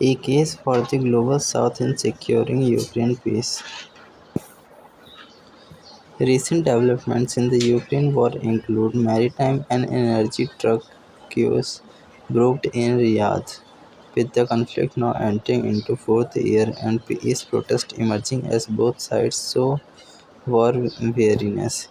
a case for the Global South in securing Ukraine peace. Recent developments in the Ukraine war include maritime and energy trucks grouped in Riyadh, with the conflict now entering into fourth year and peace protests emerging as both sides show war weariness.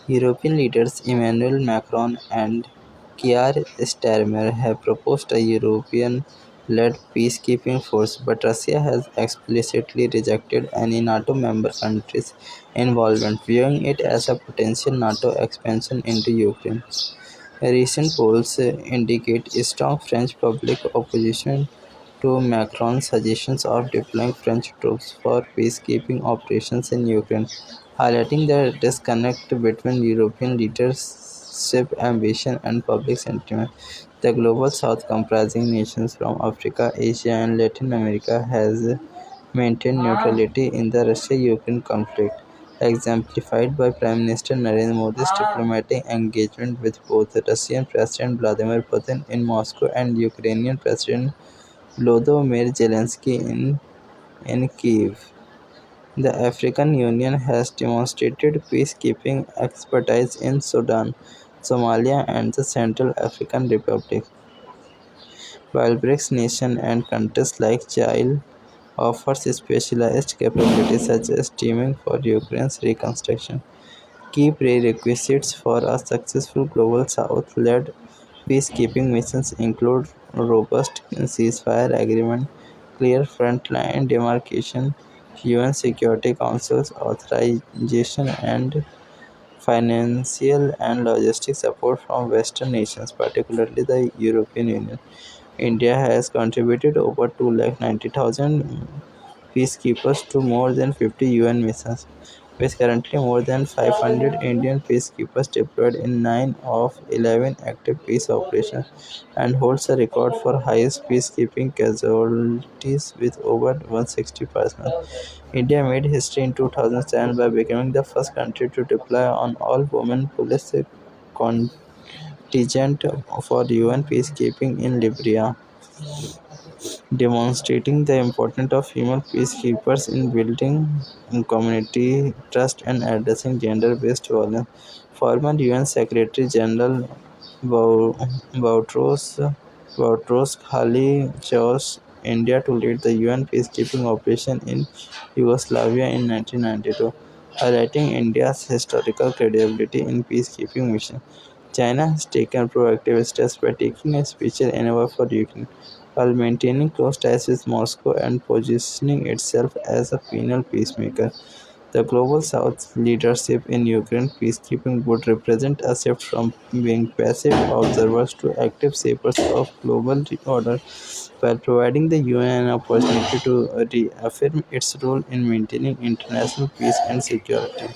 European leaders Emmanuel Macron and Keir Starmer have proposed a European-led peacekeeping force, but Russia has explicitly rejected any NATO member country's involvement, viewing it as a potential NATO expansion into Ukraine. Recent polls indicate strong French public opposition to Macron's suggestions of deploying French troops for peacekeeping operations in Ukraine, highlighting the disconnect between European leadership ambition and public sentiment. The Global South, comprising nations from Africa, Asia, and Latin America, has maintained neutrality in the Russia-Ukraine conflict, exemplified by Prime Minister Narendra Modi's diplomatic engagement with both Russian President Vladimir Putin in Moscow and Ukrainian President Volodymyr Zelensky in Kyiv. The African Union has demonstrated peacekeeping expertise in Sudan, Somalia, and the Central African Republic, while BRICS nations and countries like Chile offers specialized capabilities such as teaming for Ukraine's reconstruction. Key prerequisites for a successful Global South-led peacekeeping missions include robust ceasefire agreement, clear frontline demarcation, UN Security Council's authorization, and financial and logistic support from Western nations, particularly the European Union. India has contributed over 290,000 peacekeepers to more than 50 UN missions, with currently more than 500 Indian peacekeepers deployed in 9 of 11 active peace operations, and holds a record for highest peacekeeping casualties with over 160 personnel. India made history in 2007 by becoming the first country to deploy an all-women police contingent for UN peacekeeping in Libya, demonstrating the importance of female peacekeepers in building community trust and addressing gender-based violence. Former UN Secretary General Boutros Ghali chose India to lead the UN peacekeeping operation in Yugoslavia in 1992, highlighting India's historical credibility in peacekeeping missions. China has taken proactive steps by taking a special envoy for Ukraine, while maintaining close ties with Moscow and positioning itself as a penal peacemaker. The Global South's leadership in Ukraine peacekeeping would represent a shift from being passive observers to active shapers of global order, while providing the UN an opportunity to reaffirm its role in maintaining international peace and security.